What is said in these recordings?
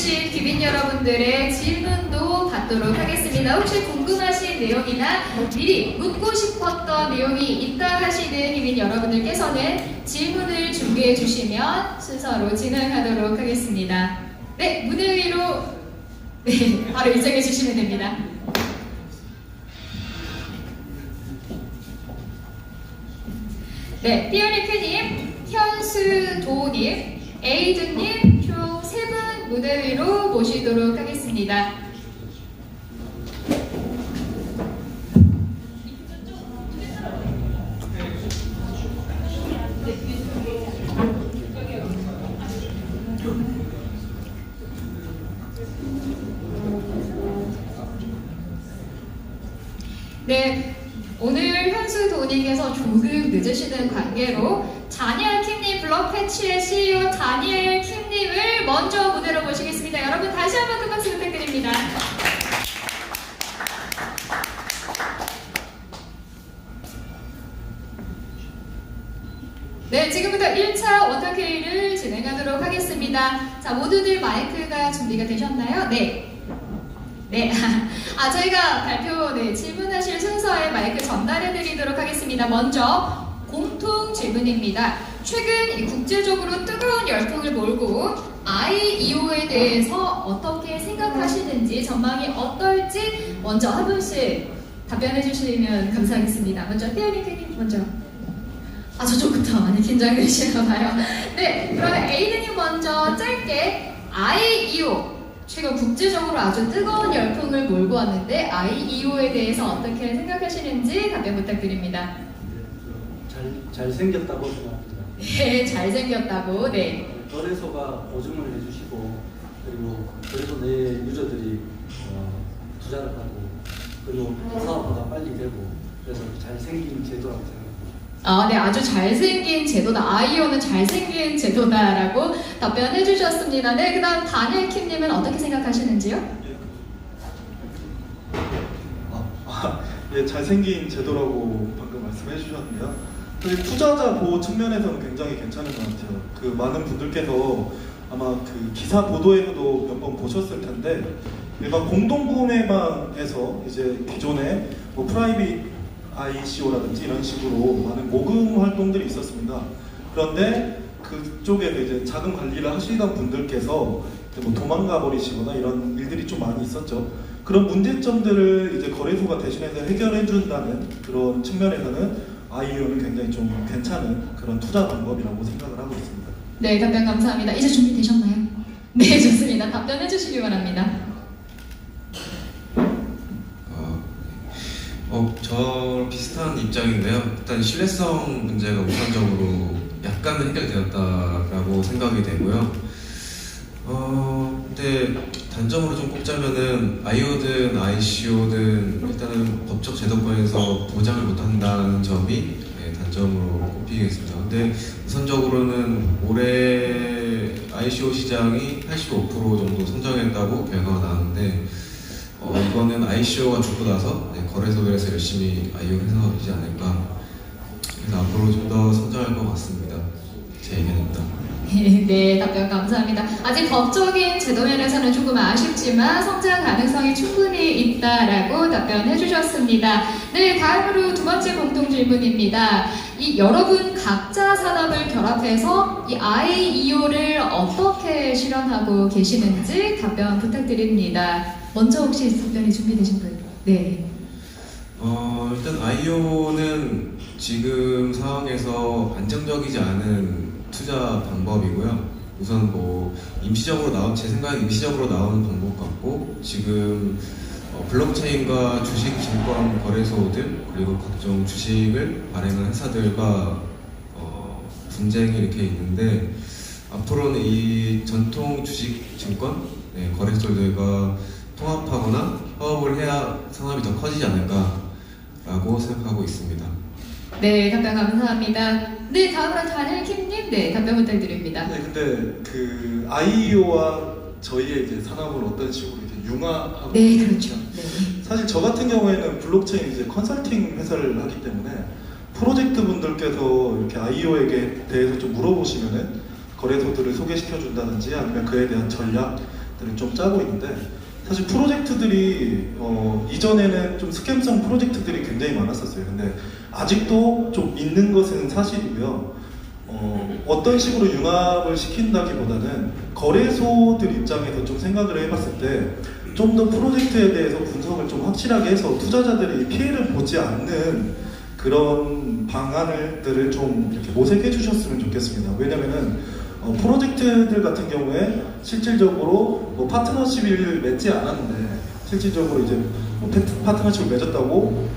귀빈 여러분들의 질문도 받도록 하겠습니다. 혹시 궁금하신 내용이나 미리 묻고 싶었던 내용이 있다 하시는 귀빈 여러분들께서는 질문을 준비해 주시면 순서로 진행하도록 하겠습니다. 네, 무대 위로 바로 이동해 주시면 됩니다. 네, 띠오니크님, 현수도님, 에이드님 총 3분 무대 위로 모시도록 하겠습니다. 네, 오늘 현수도님께서 조금 늦으시는 관계로 다니엘 킴님, 블럭패치의 CEO 다니엘 킴님을 먼저 무대로 모시겠습니다. 여러분 다시 한번 큰 박수 부탁드립니다. 네, 지금부터 1차 워터케이를 진행하도록 하겠습니다. 자, 모두들 마이크가 준비가 되셨나요? 네. 네, 저희가 발표, 질문하실 순서에 마이크 전달해 드리도록 하겠습니다. 먼저 공통 질문입니다. 최근 국제적으로 뜨거운 열풍을 몰고 IEO에 대해서 어떻게 생각하시는지, 전망이 어떨지 먼저 한 분씩 답변해 주시면 감사하겠습니다. 먼저 띠오니크님 먼저. 저쪽부터 많이 긴장되시나 봐요. 네, 그러면 에이드님 먼저 짧게 IEO, 최근 국제적으로 아주 뜨거운 열풍을 몰고 왔는데 IEO에 대해서 어떻게 생각하시는지 답변 부탁드립니다. 잘생겼다고 생각합니다. 네, 잘생겼다고. 네. 거래소가 보증을 해주시고, 그리고 거래소 내 유저들이 투자를 하고, 그리고 사업화가 빨리 되고, 그래서 잘생긴 제도라고 생각합니다. 네, 아주 잘생긴 제도다. IEO는 잘생긴 제도다라고 답변해 주셨습니다. 네, 그 다음 다니엘 킴님은 어떻게 생각하시는지요? 예, 잘생긴 제도라고 방금 말씀해 주셨는데요. 투자자 보호 측면에서는 굉장히 괜찮은 것 같아요. 그 많은 분들께서 아마 그 기사 보도에서도 몇 번 보셨을 텐데, 일반 공동구매방에서 이제 기존에 뭐 프라이빗 ICO라든지 이런 식으로 많은 모금 활동들이 있었습니다. 그런데 그쪽에 이제 자금 관리를 하시던 분들께서 뭐 도망가 버리시거나 이런 일들이 좀 많이 있었죠. 그런 문제점들을 이제 거래소가 대신해서 해결해 준다는 그런 측면에서는 IEO는 굉장히 좀 괜찮은 그런 투자 방법이라고 생각을 하고 있습니다. 네, 답변 감사합니다. 이제 준비되셨나요? 네, 좋습니다. 답변해 주시기 바랍니다. 저 비슷한 입장인데요. 일단 신뢰성 문제가 우선적으로 약간은 해결되었다라고 생각이 되고요. 근데 단점으로 좀 꼽자면은 IO든 ICO든 일단은 법적 제도권에서 보장을 못한다는 점이 단점으로 꼽히겠습니다. 근데 우선적으로는 올해 ICO 시장이 85% 정도 성장했다고 결과가 나왔는데, 이거는 ICO가 죽고 나서 거래소들에서 열심히 IO를 해서 되지 않을까. 그래서 앞으로 좀 더 성장할 것 같습니다. 제 의견입니다. 네, 답변 감사합니다. 아직 법적인 제도 면에서는 조금 아쉽지만 성장 가능성이 충분히 있다라고 답변해 주셨습니다. 네, 다음으로 두 번째 공통 질문입니다. 이 여러분 각자 산업을 결합해서 이 IEO를 어떻게 실현하고 계시는지 답변 부탁드립니다. 먼저 혹시 답변이 준비되신 분? 네. 일단 IO는 지금 상황에서 안정적이지 않은 투자 방법이고요. 우선 뭐 제 생각엔 임시적으로 나오는 방법 같고, 지금 블록체인과 주식 증권 거래소들 그리고 각종 주식을 발행한 회사들과 분쟁이 이렇게 있는데, 앞으로는 이 전통 주식 증권 거래소들과 통합하거나 협업을 해야 산업이 더 커지지 않을까라고 생각하고 있습니다. 네, 답변 감사합니다. 네, 다음으로 다니엘 킴님, 답변 부탁드립니다. 네, 근데 그 IEO와 저희의 이제 산업을 어떤 식으로 이제 융화하고 네, 그렇죠. 네. 사실 저 같은 경우에는 블록체인 이제 컨설팅 회사를 하기 때문에 프로젝트 분들께서 이렇게 IEO에게 대해서 좀 물어보시면은 거래소들을 소개시켜 준다든지 아니면 그에 대한 전략, 프로젝트들을 좀 짜고 있는데 사실 프로젝트들이 이전에는 좀 스캠성 프로젝트들이 굉장히 많았었어요. 근데 아직도 좀 있는 것은 사실이고요. 어떤 식으로 융합을 시킨다기보다는 거래소들 입장에서 좀 생각을 해봤을 때 좀 더 프로젝트에 대해서 분석을 좀 확실하게 해서 투자자들이 피해를 보지 않는 그런 방안들을 좀 이렇게 모색해 주셨으면 좋겠습니다. 왜냐면은 프로젝트들 같은 경우에 실질적으로 뭐 파트너십을 맺지 않았는데 실질적으로 이제 뭐 파트너십을 맺었다고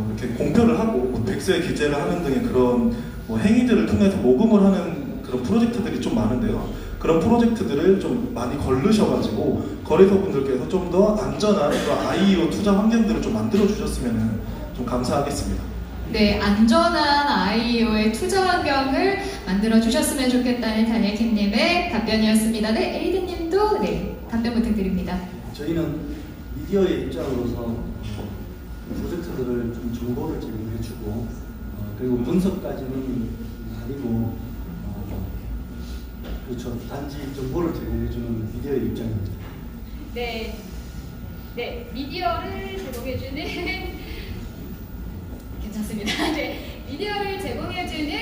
이렇게 공표를 하고 뭐 백서에 기재를 하는 등의 그런 뭐 행위들을 통해서 모금을 하는 그런 프로젝트들이 좀 많은데요. 그런 프로젝트들을 좀 많이 걸르셔가지고 거래소분들께서 좀 더 안전한 그런 IEO 투자 환경들을 좀 만들어 주셨으면 좀 감사하겠습니다. 네, 안전한 아이오의 투자 환경을 만들어 주셨으면 좋겠다는 다니엘킴님의 답변이었습니다. 네, 에이든님도 네 답변 부탁드립니다. 저희는 미디어의 입장으로서 프로젝트들을 좀 정보를 제공해주고 그리고 분석까지는 아니고 그렇죠. 단지 정보를 제공해주는 미디어의 입장입니다. 네, 네 미디어를 제공해주는 괜찮습니다. 네, 미디어를 제공해주는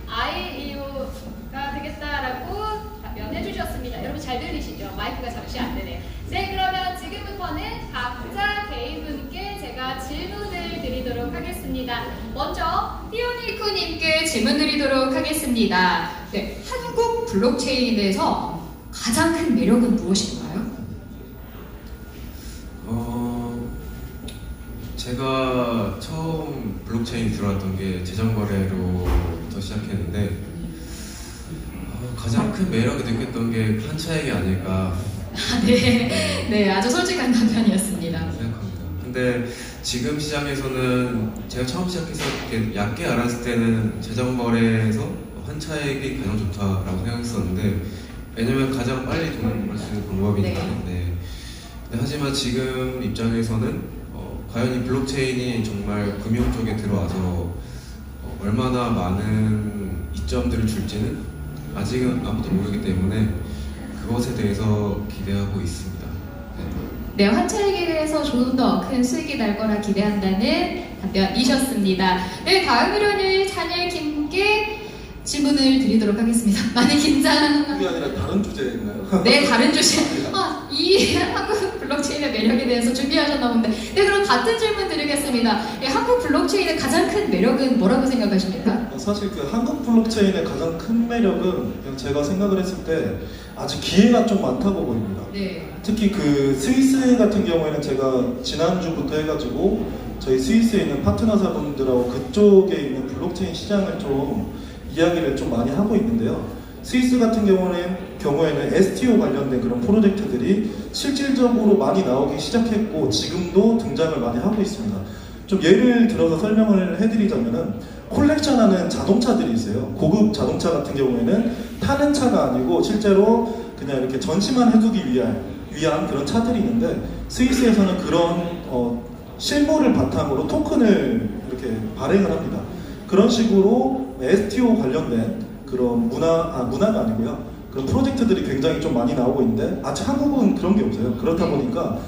IEO가 되겠다라고 답변해 주셨습니다. 여러분 잘 들리시죠? 마이크가 잠시 안 되네요. 네, 그러면 지금부터는 각자 개인분께 제가 질문을 드리도록 하겠습니다. 먼저 띠오니쿠님께 질문 드리도록 하겠습니다. 네, 한국 블록체인에 대해서 가장 큰 매력은 무엇인가요? 제가 처음 블록체인 들어왔던 게 재정거래로부터 시작했는데 가장 큰 매력이 느꼈던 게 판차액이 아닐까 네, 네, 아주 솔직한 답변이었습니다. 생각합니다. 근데 지금 시장에서는 제가 처음 시작해서 이렇게 얕게 알았을 때는 재정거래에서 환차액이 가장 좋다라고 생각했었는데 왜냐면 가장 빨리 돈을 벌 수 있는 방법이니까. 네. 하지만 지금 입장에서는 과연 이 블록체인이 정말 금융 쪽에 들어와서 얼마나 많은 이점들을 줄지는 아직은 아무도 모르기 때문에 그것에 대해서 기대하고 있습니다. 네, 환차액에 대해서 조금 더 큰 수익이 날 거라 기대한다는 답변이셨습니다. 네, 다음으로는 다니엘킴께 질문을 드리도록 하겠습니다. 많이 긴장. 그게 아니라 다른 주제인가요? 네, 다른 주제. 이 한국 블록체인의 매력에 대해서 준비하셨나 본데. 네, 그럼 같은 질문 드리겠습니다. 네, 한국 블록체인의 가장 큰 매력은 뭐라고 생각하십니까? 사실 그 한국 블록체인의 가장 큰 매력은 그냥 제가 생각을 했을 때 아직 기회가 좀 많다고 보입니다. 네. 특히 그 스위스 같은 경우에는 제가 지난주부터 해가지고 저희 스위스에 있는 파트너사분들하고 그쪽에 있는 블록체인 시장을 좀 이야기를 좀 많이 하고 있는데요. 스위스 같은 경우에는 STO 관련된 그런 프로젝트들이 실질적으로 많이 나오기 시작했고 지금도 등장을 많이 하고 있습니다. 좀 예를 들어서 설명을 해드리자면은 콜렉션하는 자동차들이 있어요. 고급 자동차 같은 경우에는 타는 차가 아니고 실제로 그냥 이렇게 전시만 해두기 위한 그런 차들이 있는데 스위스에서는 그런 실물을 바탕으로 토큰을 이렇게 발행을 합니다. 그런 식으로 STO 관련된 그런 문화가 아니고요. 그런 프로젝트들이 굉장히 좀 많이 나오고 있는데 아직 한국은 그런 게 없어요. 그렇다 보니까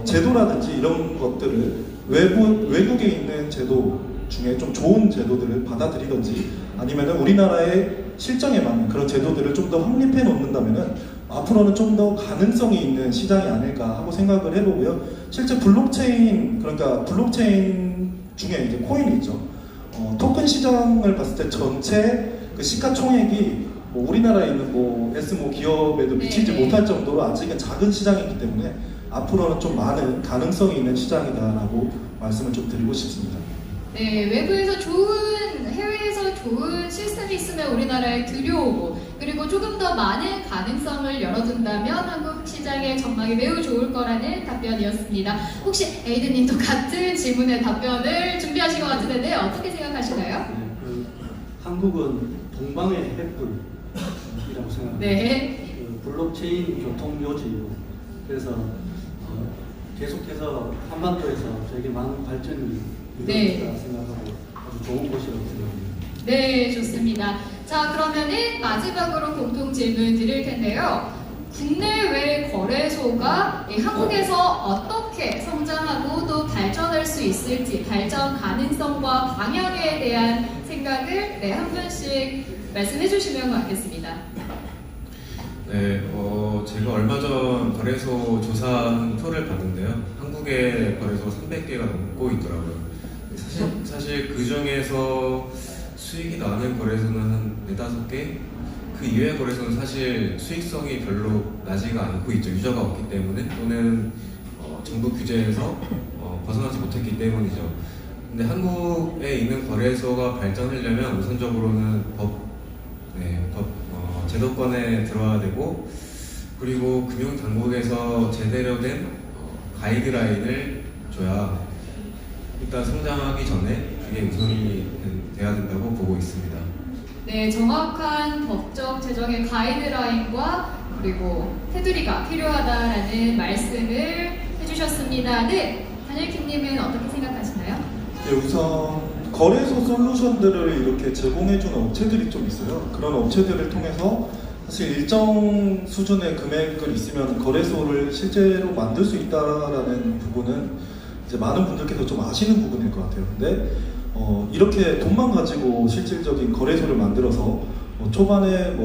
제도라든지 이런 것들을 외국에 있는 제도 중에 좀 좋은 제도들을 받아들이든지 아니면은 우리나라의 실정에 맞는 그런 제도들을 좀 더 확립해 놓는다면은 앞으로는 좀 더 가능성이 있는 시장이 아닐까 하고 생각을 해보고요. 실제 블록체인 중에 이제 코인이 있죠. 토큰 시장을 봤을 때 전체 그 시가총액이 뭐 우리나라에 있는 뭐 S모 기업에도 미치지 못할 정도로 아직은 작은 시장이기 때문에 앞으로는 좀 많은 가능성이 있는 시장이다라고 말씀을 좀 드리고 싶습니다. 네, 외부에서 해외에서 좋은 시스템이 있으면 우리나라에 들여오고 그리고 조금 더 많은 가능성을 열어둔다면 한국 시장의 전망이 매우 좋을 거라는 답변이었습니다. 혹시 에이든님도 같은 질문에 답변을 준비하신 것 같은데 어떻게 생각하시나요? 네, 한국은 동방의 햇불이라고 생각합니다. 네. 블록체인 교통묘지이고 그래서 계속해서 한반도에서 되게 많은 발전이 이루어질 생각하고 아주 좋은 곳이라고 생각합니다. 네, 좋습니다. 자, 그러면은 마지막으로 공통 질문 드릴 텐데요. 국내외 거래소가 한국에서 어떻게 성장하고 또 발전할 수 있을지 발전 가능성과 방향에 대한 생각을 한 분씩 말씀해 주시면 고맙겠습니다. 네, 제가 얼마 전 거래소 조사한 표를 봤는데요. 한국의 거래소 300개가 넘고 있더라고요. 사실 그 중에서 수익이 나는 거래소는 한 4-5개? 그 이외의 거래소는 사실 수익성이 별로 나지가 않고 있죠. 유저가 없기 때문에 또는 정부 규제에서 벗어나지 못했기 때문이죠. 근데 한국에 있는 거래소가 발전하려면 우선적으로는 제도권에 들어와야 되고 그리고 금융당국에서 제대로 된 가이드라인을 줘야 일단 성장하기 전에 그게 우선이 돼야 된다고 보고 있습니다. 네, 정확한 법적 제정의 가이드라인과 그리고 테두리가 필요하다라는 말씀을 해주셨습니다. 네, 다니엘킴님은 어떻게 생각하시나요? 네, 우선 거래소 솔루션들을 이렇게 제공해주는 업체들이 좀 있어요. 그런 업체들을 통해서 사실 일정 수준의 금액을 있으면 거래소를 실제로 만들 수 있다라는 부분은 이제 많은 분들께서 좀 아시는 부분일 것 같아요. 근데 이렇게 돈만 가지고 실질적인 거래소를 만들어서 초반에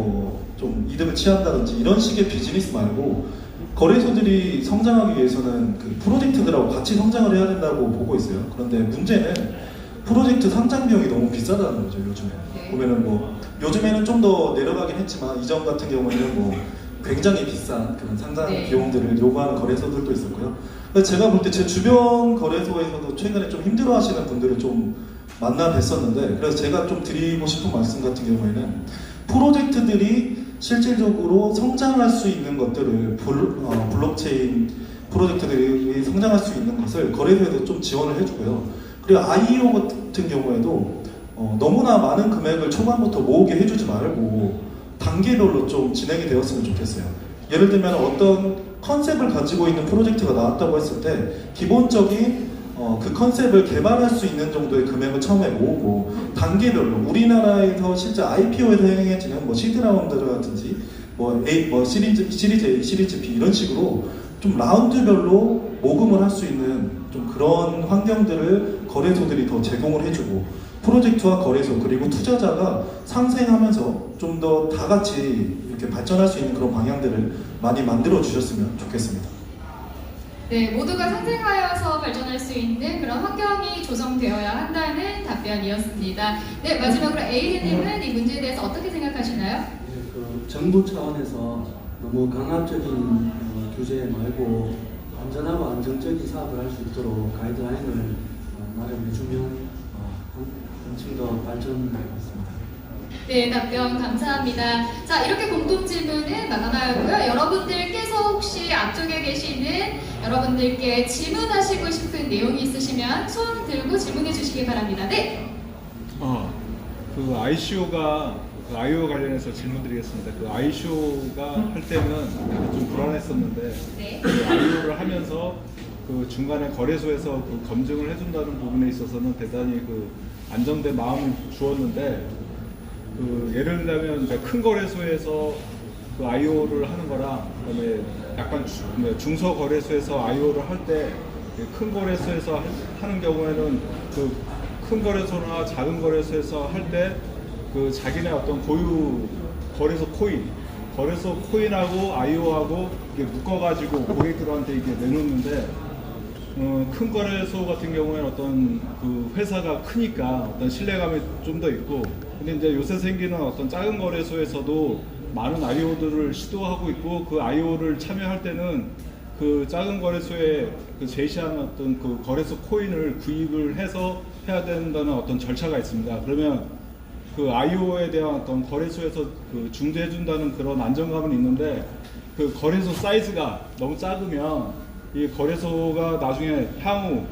좀 이득을 취한다든지 이런 식의 비즈니스 말고 거래소들이 성장하기 위해서는 그 프로젝트들하고 같이 성장을 해야 된다고 보고 있어요. 그런데 문제는 프로젝트 상장 비용이 너무 비싸다는 거죠. 요즘에 보면은 요즘에는 좀 더 내려가긴 했지만 이전 같은 경우에는 굉장히 비싼 그런 상장 비용들을 요구하는 거래소들도 있었고요. 그래서 제가 볼 때 제 주변 거래소에서도 최근에 좀 힘들어하시는 분들을 좀 만나 뵀었는데, 그래서 제가 좀 드리고 싶은 말씀 같은 경우에는 프로젝트들이 실질적으로 성장할 수 있는 것들을 블록체인 프로젝트들이 성장할 수 있는 것을 거래소에도 좀 지원을 해주고요. 그리고 IEO 같은 경우에도 너무나 많은 금액을 초반부터 모으게 해주지 말고 단계별로 좀 진행이 되었으면 좋겠어요. 예를 들면 어떤 컨셉을 가지고 있는 프로젝트가 나왔다고 했을 때 기본적인 그 컨셉을 개발할 수 있는 정도의 금액을 처음에 모으고 단계별로 우리나라에서 실제 IPO에서 행해지는 시드라운드라든지 시리즈 A, 시리즈 B 이런 식으로 좀 라운드별로 모금을 할 수 있는 좀 그런 환경들을 거래소들이 더 제공을 해주고 프로젝트와 거래소 그리고 투자자가 상생하면서 좀 더 다 같이 이렇게 발전할 수 있는 그런 방향들을 많이 만들어 주셨으면 좋겠습니다. 네, 모두가 상생하여서 발전할 수 있는 그런 환경이 조성되어야 한다는 답변이었습니다. 네, 마지막으로 에이드님은 이 문제에 대해서 어떻게 생각하시나요? 정부 차원에서 너무 강압적인 규제 말고 안전하고 안정적인 사업을 할 수 있도록 가이드라인을 마련해주면 한층 더 발전할 것 같습니다. 네, 답변 감사합니다. 자, 이렇게 공동 질문은 마감하였고요. 여러분들께서 혹시 앞쪽에 계시는 여러분들께 질문하시고 싶은 내용이 있으시면 손 들고 질문해 주시기 바랍니다. 네. 그 ICO 관련해서 질문드리겠습니다. 그 ICO가 할 때는 좀 불안했었는데 네. 그 IO를 하면서 그 중간에 거래소에서 그 검증을 해준다는 부분에 있어서는 대단히 그 안정된 마음을 주었는데 그 예를 들자면 큰 거래소에서 그 IO를 하는 거랑 그다음에 약간 중소 거래소에서 IO를 할 때 큰 거래소에서 하는 경우에는 그 큰 거래소나 작은 거래소에서 할 때 그 자기네 어떤 고유 거래소 코인하고 IO하고 이게 묶어가지고 고객들한테 이게 내놓는데 큰 거래소 같은 경우에는 어떤 그 회사가 크니까 어떤 신뢰감이 좀 더 있고, 근데 이제 요새 생기는 어떤 작은 거래소에서도 많은 IO들을 시도하고 있고 그 IO를 참여할 때는 그 작은 거래소에 그 제시하는 어떤 그 거래소 코인을 구입을 해서 해야 된다는 어떤 절차가 있습니다. 그러면 그 IO에 대한 어떤 거래소에서 그 중재해준다는 그런 안정감은 있는데 그 거래소 사이즈가 너무 작으면 이 거래소가 나중에 향후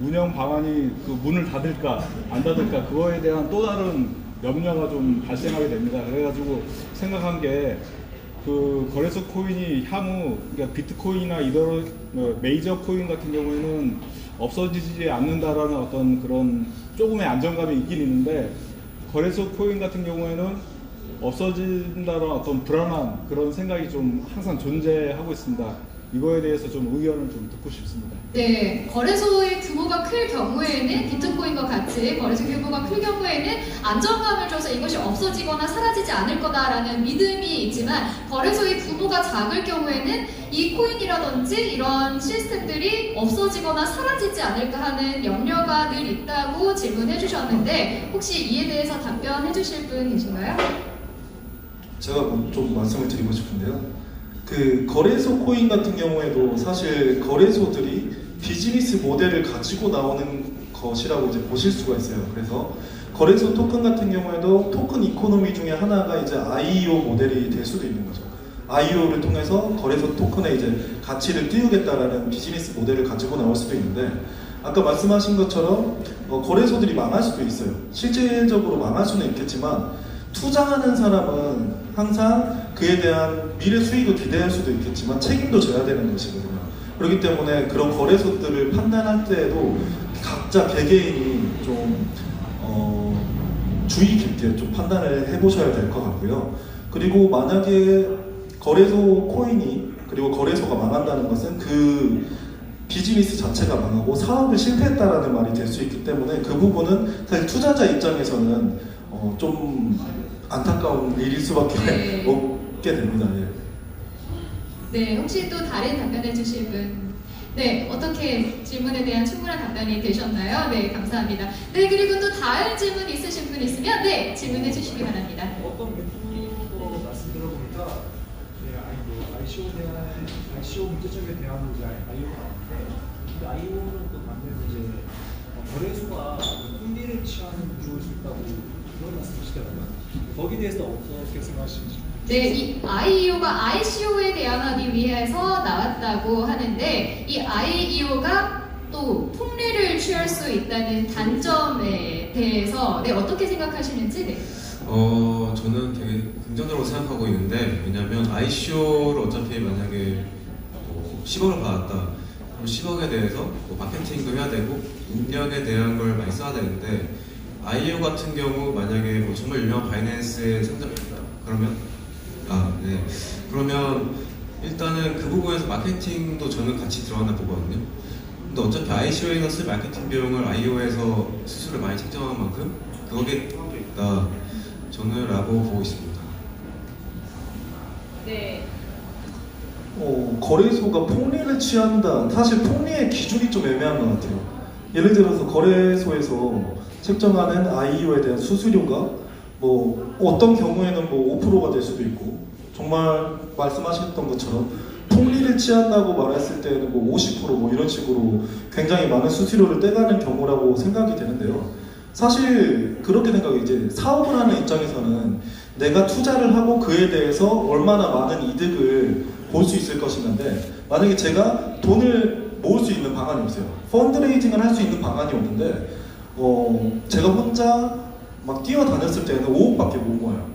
운영 방안이 그 문을 닫을까 안 닫을까 그거에 대한 또 다른 염려가 좀 발생하게 됩니다. 그래가지고 생각한 게 그 거래소 코인이 향후 그러니까 비트코인이나 이런 메이저 코인 같은 경우에는 없어지지 않는다라는 어떤 그런 조금의 안정감이 있긴 있는데 거래소 코인 같은 경우에는 없어진다는 어떤 불안한 그런 생각이 좀 항상 존재하고 있습니다. 이거에 대해서 좀 의견을 좀 듣고 싶습니다. 네, 거래소의 규모가 클 경우에는 비트코인과 같이 거래소 규모가 클 경우에는 안정감을 줘서 이것이 없어지거나 사라지지 않을 거다라는 믿음이 있지만 거래소의 규모가 작을 경우에는 이 코인이라든지 이런 시스템들이 없어지거나 사라지지 않을까 하는 염려가 늘 있다고 질문해 주셨는데 혹시 이에 대해서 답변해 주실 분 계신가요? 제가 좀 말씀을 드리고 싶은데요. 그 거래소 코인 같은 경우에도 사실 거래소들이 비즈니스 모델을 가지고 나오는 것이라고 이제 보실 수가 있어요. 그래서 거래소 토큰 같은 경우에도 토큰 이코노미 중에 하나가 이제 IEO 모델이 될 수도 있는 거죠. IEO를 통해서 거래소 토큰의 이제 가치를 띄우겠다라는 비즈니스 모델을 가지고 나올 수도 있는데 아까 말씀하신 것처럼 거래소들이 망할 수도 있어요. 실질적으로 망할 수는 있겠지만 투자하는 사람은 항상 그에 대한 미래 수익을 기대할 수도 있겠지만 책임도 져야 되는 것이거든요. 그렇기 때문에 그런 거래소들을 판단할 때에도 각자 개개인이 좀 주의 깊게 좀 판단을 해보셔야 될 것 같고요. 그리고 만약에 거래소 코인이 그리고 거래소가 망한다는 것은 그 비즈니스 자체가 망하고 사업을 실패했다라는 말이 될 수 있기 때문에 그 부분은 사실 투자자 입장에서는 좀 안타까운 일일 수밖에 네. 없게 됩니다. 예. 네, 혹시 또 다른 답변해 주실 분? 네, 어떻게 질문에 대한 충분한 답변이 되셨나요? 네, 감사합니다. 네, 그리고 또 다른 질문 있으신 분 있으면 네, 질문해 주시기 바랍니다. 어떤 멘토로 말씀 들어보니까 ICO 문제점에 대한 이제 IO가 나왔는데 근데 IO는 또 반대로 이제 거래소가 흥미를 취하는 구조일 수 있다고 그런 말씀하시더라고요. 거기에 대해서 어떻게 생각하시는지. 네, 이 IEO가 ICO에 대항하기 위해서 나왔다고 하는데 이 IEO가 또 폭리를 취할 수 있다는 단점에 대해서 네, 어떻게 생각하시는지 네. 저는 되게 긍정적으로 생각하고 있는데 왜냐면 ICO를 어차피 만약에 10억을 받았다 그럼 10억에 대해서 마케팅도 해야 되고 운영에 대한 걸 많이 써야 되는데 IEO 같은 경우 만약에 정말 유명한 바이낸스에 상장했다 그러면 네 그러면 일단은 그 부분에서 마케팅도 저는 같이 들어간다 보거든요. 근데 어차피 ICO에서 쓸 마케팅 비용을 IEO에서 수수료를 많이 책정한 만큼 그거에 있다 저는 라고 보고 있습니다. 네. 거래소가 폭리를 취한다. 사실 폭리의 기준이 좀 애매한 것 같아요. 예를 들어서 거래소에서 책정하는 IEO에 대한 수수료가 뭐 어떤 경우에는 뭐 5%가 될 수도 있고 정말 말씀하셨던 것처럼 폭리를 취한다고 말했을 때는 뭐 50% 이런 식으로 굉장히 많은 수수료를 떼가는 경우라고 생각이 되는데요. 사실 그렇게 생각해 이제 사업을 하는 입장에서는 내가 투자를 하고 그에 대해서 얼마나 많은 이득을 볼 수 있을 것인데 만약에 제가 돈을 모을 수 있는 방안이 없어요. 펀드레이징을 할 수 있는 방안이 없는데 제가 혼자 막 뛰어다녔을 때는 5억밖에 못 모아요.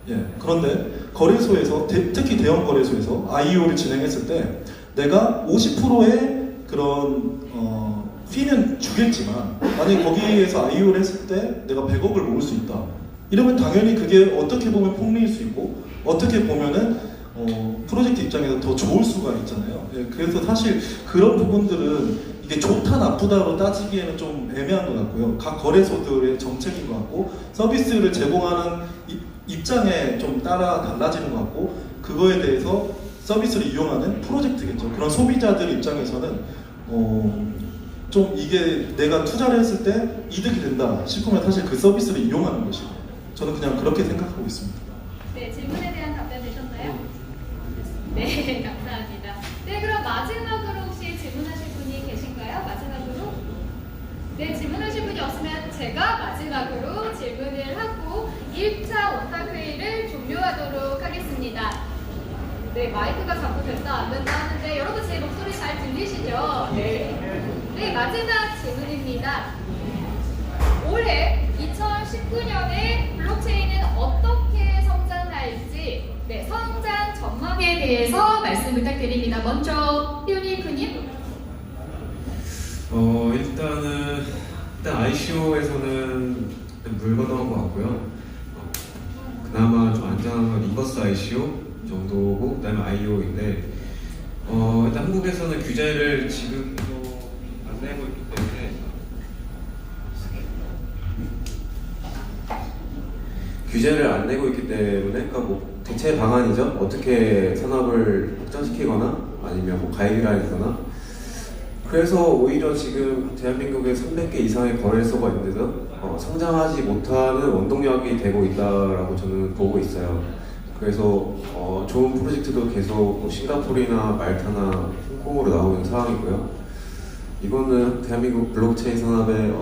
예. 그런데 거래소에서 특히 대형 거래소에서 IEO를 진행했을 때 내가 50%의 그런 피는 주겠지만 만약에 거기에서 IEO를 했을 때 내가 100억을 모을 수 있다. 이러면 당연히 그게 어떻게 보면 폭리일 수 있고 어떻게 보면은 프로젝트 입장에서 더 좋을 수가 있잖아요. 예, 그래서 사실 그런 부분들은 이게 좋다 나쁘다로 따지기에는 좀 애매한 것 같고요. 각 거래소들의 정책인 것 같고 서비스를 제공하는 입장에 좀 따라 달라지는 것 같고 그거에 대해서 서비스를 이용하는 프로젝트겠죠. 그런 소비자들 입장에서는 좀 이게 내가 투자를 했을 때 이득이 된다 싶으면 사실 그 서비스를 이용하는 것이고 저는 그냥 그렇게 생각하고 있습니다. 네, 질문에 대한 답변 되셨나요? 네, 감사합니다. 네, 그럼 마지막으로 혹시 질문하실 분이 계신가요? 마지막으로? 네, 질문하실 분이 없으면 제가 마지막으로 질문을 하고 1차 원탁회의를 종료하도록 하겠습니다. 네, 마이크가 자꾸 된다 안 된다 하는데 여러분 제 목소리 잘 들리시죠? 네. 네, 마지막 질문입니다. 올해 2019년에 블록체인은 어떻게 성장할지 네, 성장 전망에 대해서 말씀 부탁드립니다. 먼저 휘오니크님. 일단 ICO에서는 물 건너온 것 같고요. 그나마 좀 안전한 건 리버스 ICO 정도고 그다음에 IO인데 일단 한국에서는 규제를 지금도 안 내고 있기 때문에 그러니까 뭐 대체 방안이죠. 어떻게 산업을 확장시키거나 아니면 뭐 가이드라인이거나. 그래서 오히려 지금 대한민국에 300개 이상의 거래소가 있는데도 성장하지 못하는 원동력이 되고 있다라고 저는 보고 있어요. 그래서 좋은 프로젝트도 계속 뭐 싱가포르나 말타나 홍콩으로 나오는 상황이고요. 이거는 대한민국 블록체인 산업의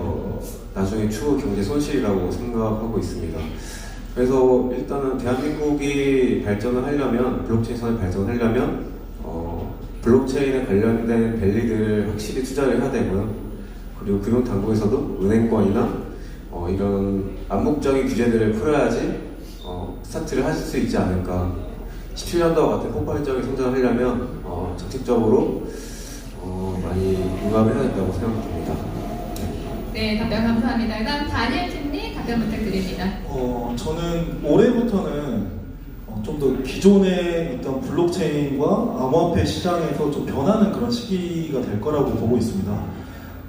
나중에 추후 경제 손실이라고 생각하고 있습니다. 그래서 일단은 대한민국이 발전을 하려면, 블록체인 산업이 발전을 하려면 블록체인에 관련된 밸리들을 확실히 투자를 해야 되고요. 그리고 금융당국에서도 은행권이나 이런 암묵적인 규제들을 풀어야지 스타트를 하실 수 있지 않을까. 17년도와 같은 폭발적인 성장을 하려면 적극적으로 많이 융합을 해야 된다고 생각합니다. 네, 답변 감사합니다. 그다음 다니엘 팀님 답변 부탁드립니다. 저는 올해부터는 좀 더 기존에 있던 블록체인과 암호화폐 시장에서 좀 변하는 그런 시기가 될 거라고 보고 있습니다.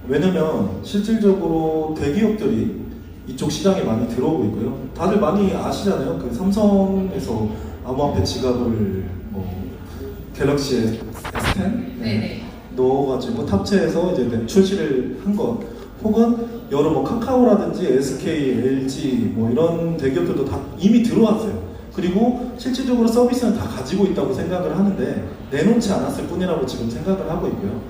왜냐면 실질적으로 대기업들이 이쪽 시장에 많이 들어오고 있고요. 다들 많이 아시잖아요. 그 삼성에서 암호화폐 지갑을 갤럭시 S10 네네. 넣어가지고 탑재해서 이제 출시를 한 것, 혹은 여러 카카오라든지 SK, LG 이런 대기업들도 다 이미 들어왔어요. 그리고 실질적으로 서비스는 다 가지고 있다고 생각을 하는데 내놓지 않았을 뿐이라고 지금 생각을 하고 있고요.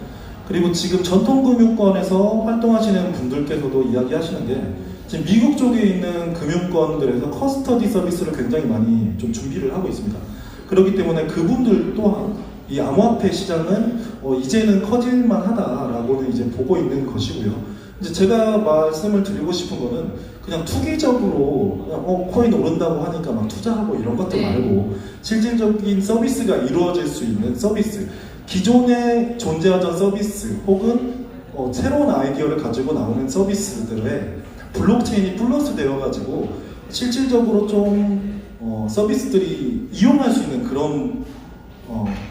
그리고 지금 전통금융권에서 활동하시는 분들께서도 이야기하시는 게 지금 미국 쪽에 있는 금융권들에서 커스터디 서비스를 굉장히 많이 좀 준비를 하고 있습니다. 그렇기 때문에 그분들 또한 이 암호화폐 시장은 이제는 커질만 하다라고는 이제 보고 있는 것이고요. 이제 제가 말씀을 드리고 싶은 거는 그냥 투기적으로 그냥 코인 오른다고 하니까 막 투자하고 이런 것들 말고 실질적인 서비스가 이루어질 수 있는 서비스, 기존에 존재하던 서비스 혹은 새로운 아이디어를 가지고 나오는 서비스들에 블록체인이 플러스 되어가지고 실질적으로 좀 서비스들이 이용할 수 있는 그런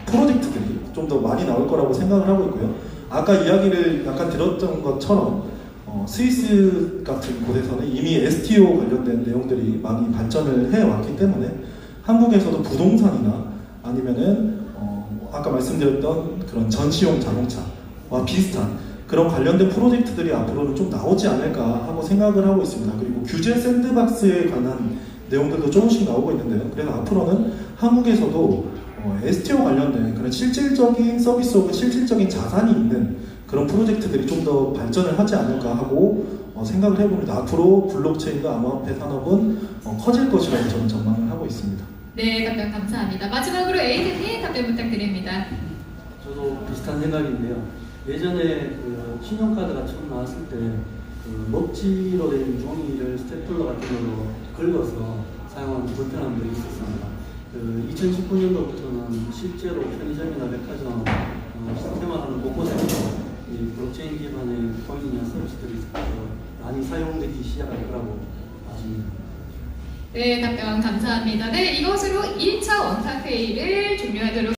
프로젝트들이 좀 더 많이 나올 거라고 생각을 하고 있고요. 아까 이야기를 약간 들었던 것처럼 스위스 같은 곳에서는 이미 STO 관련된 내용들이 많이 발전을 해왔기 때문에 한국에서도 부동산이나 아니면은 아까 말씀드렸던 그런 전시용 자동차와 비슷한 그런 관련된 프로젝트들이 앞으로는 좀 나오지 않을까 하고 생각을 하고 있습니다. 그리고 규제 샌드박스에 관한 내용들도 조금씩 나오고 있는데요. 그래서 앞으로는 한국에서도 STO 관련된 그런 실질적인 서비스 혹은 실질적인 자산이 있는 그런 프로젝트들이 좀 더 발전을 하지 않을까 하고 생각을 해봅니다. 앞으로 블록체인과 암호화폐 산업은 커질 것이라고 저는 전망을 하고 있습니다. 네, 답변 감사합니다. 마지막으로 에이든님 답변 부탁드립니다. 저도 비슷한 생각인데요. 예전에 그 신용카드가 처음 나왔을 때 그 먹지로 된 종이를 스테플러 같은 걸로 긁어서 사용하는 불편함들이 있었습니다. 그 2019년도부터는 실제로 편의점이나 백화점 생활하는 곳곳에서 이 블록체인 기반의 코인이나 서비스들이 많이 사용되기 시작할 거라고 봐집니다. 네, 답변 감사합니다. 네, 이것으로 1차 원탁회의를 종료하도록